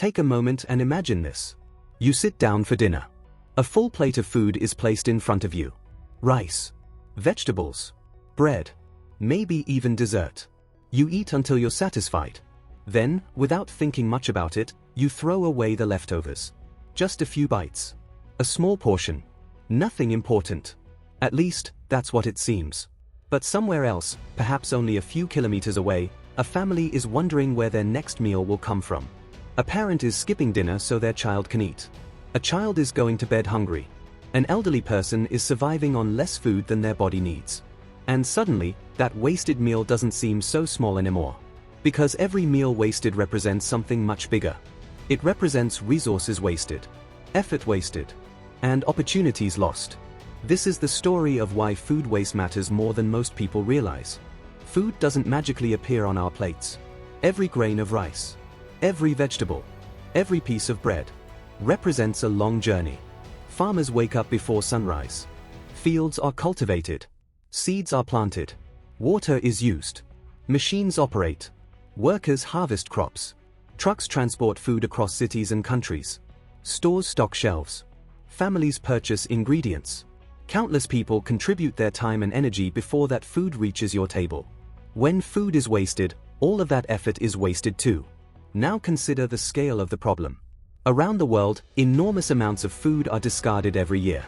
Take a moment and imagine this. You sit down for dinner. A full plate of food is placed in front of you. Rice, vegetables, bread, maybe even dessert. You eat until you're satisfied. Then, without thinking much about it, you throw away the leftovers. Just a few bites. A small portion. Nothing important. At least, that's what it seems. But somewhere else, perhaps only a few kilometers away, a family is wondering where their next meal will come from. A parent is skipping dinner so their child can eat. A child is going to bed hungry. An elderly person is surviving on less food than their body needs. And suddenly, that wasted meal doesn't seem so small anymore. Because every meal wasted represents something much bigger. It represents resources wasted, effort wasted, and opportunities lost. This is the story of why food waste matters more than most people realize. Food doesn't magically appear on our plates. Every grain of rice, every vegetable, every piece of bread represents a long journey. Farmers wake up before sunrise. Fields are cultivated. Seeds are planted. Water is used. Machines operate. Workers harvest crops. Trucks transport food across cities and countries. Stores stock shelves. Families purchase ingredients. Countless people contribute their time and energy before that food reaches your table. When food is wasted, all of that effort is wasted too. Now consider the scale of the problem. Around the world, enormous amounts of food are discarded every year.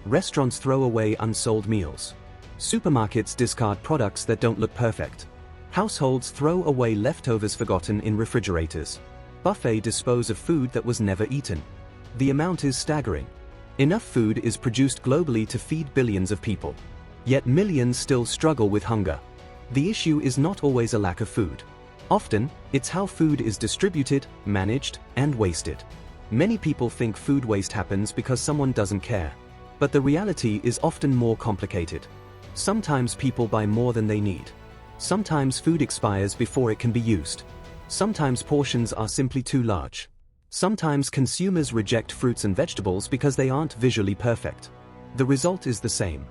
Restaurants throw away unsold meals. Supermarkets discard products that don't look perfect. Households throw away leftovers forgotten in refrigerators. Buffets dispose of food that was never eaten. The amount is staggering. Enough food is produced globally to feed billions of people. Yet millions still struggle with hunger. The issue is not always a lack of food. Often, it's how food is distributed, managed, and wasted. Many people think food waste happens because someone doesn't care. But the reality is often more complicated. Sometimes people buy more than they need. Sometimes food expires before it can be used. Sometimes portions are simply too large. Sometimes consumers reject fruits and vegetables because they aren't visually perfect. The result is the same.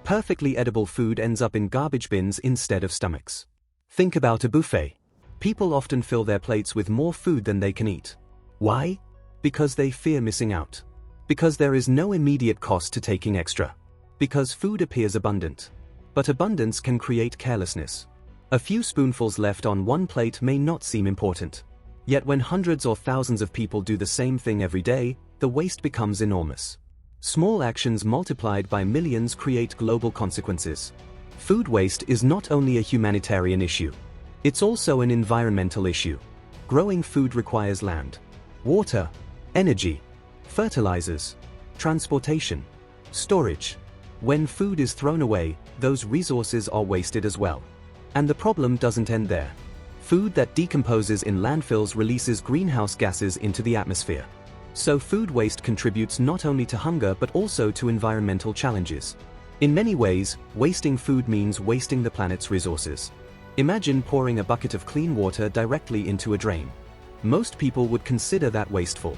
Perfectly edible food ends up in garbage bins instead of stomachs. Think about a buffet. People often fill their plates with more food than they can eat. Why? Because they fear missing out. Because there is no immediate cost to taking extra. Because food appears abundant. But abundance can create carelessness. A few spoonfuls left on one plate may not seem important. Yet when hundreds or thousands of people do the same thing every day, the waste becomes enormous. Small actions multiplied by millions create global consequences. Food waste is not only a humanitarian issue. It's also an environmental issue. Growing food requires land, water, energy, fertilizers, transportation, storage. When food is thrown away, those resources are wasted as well. And the problem doesn't end there. Food that decomposes in landfills releases greenhouse gases into the atmosphere. So food waste contributes not only to hunger but also to environmental challenges. In many ways, wasting food means wasting the planet's resources. Imagine pouring a bucket of clean water directly into a drain. Most people would consider that wasteful.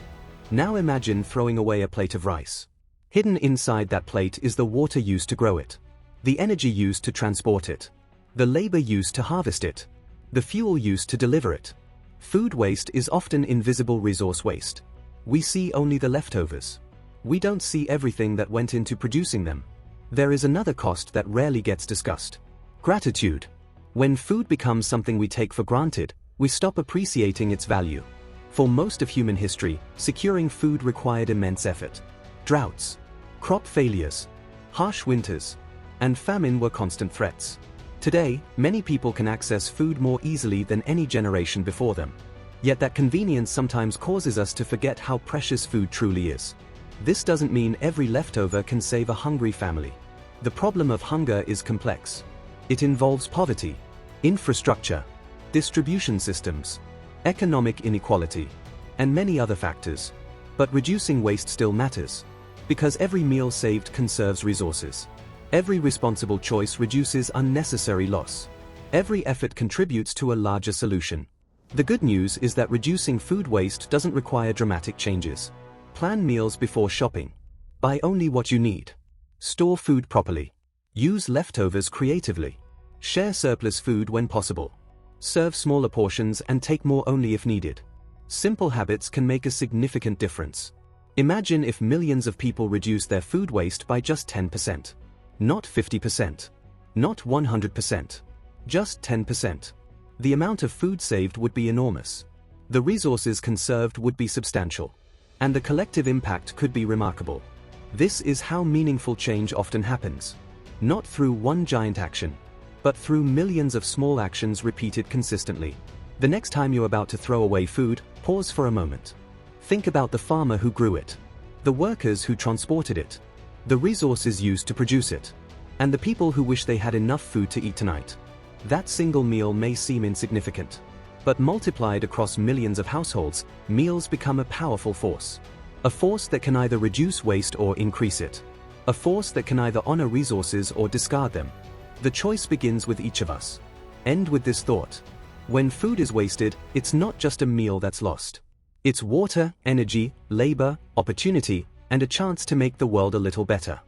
Now imagine throwing away a plate of rice. Hidden inside that plate is the water used to grow it, the energy used to transport it, the labor used to harvest it, the fuel used to deliver it. Food waste is often invisible resource waste. We see only the leftovers. We don't see everything that went into producing them. There is another cost that rarely gets discussed. Gratitude. When food becomes something we take for granted, we stop appreciating its value. For most of human history, securing food required immense effort. Droughts, crop failures, harsh winters, and famine were constant threats. Today, many people can access food more easily than any generation before them. Yet that convenience sometimes causes us to forget how precious food truly is. This doesn't mean every leftover can save a hungry family. The problem of hunger is complex. It involves poverty, infrastructure, distribution systems, economic inequality, and many other factors. But reducing waste still matters. Because every meal saved conserves resources. Every responsible choice reduces unnecessary loss. Every effort contributes to a larger solution. The good news is that reducing food waste doesn't require dramatic changes. Plan meals before shopping. Buy only what you need. Store food properly. Use leftovers creatively. Share surplus food when possible. Serve smaller portions and take more only if needed. Simple habits can make a significant difference. Imagine if millions of people reduced their food waste by just 10%. Not 50%. Not 100%. Just 10%. The amount of food saved would be enormous. The resources conserved would be substantial. And the collective impact could be remarkable. This is how meaningful change often happens. Not through one giant action, but through millions of small actions repeated consistently. The next time you're about to throw away food, pause for a moment. Think about the farmer who grew it, the workers who transported it, the resources used to produce it, and the people who wish they had enough food to eat tonight. That single meal may seem insignificant, but multiplied across millions of households, meals become a powerful force. A force that can either reduce waste or increase it. A force that can either honor resources or discard them. The choice begins with each of us. End with this thought. When food is wasted, it's not just a meal that's lost. It's water, energy, labor, opportunity, and a chance to make the world a little better.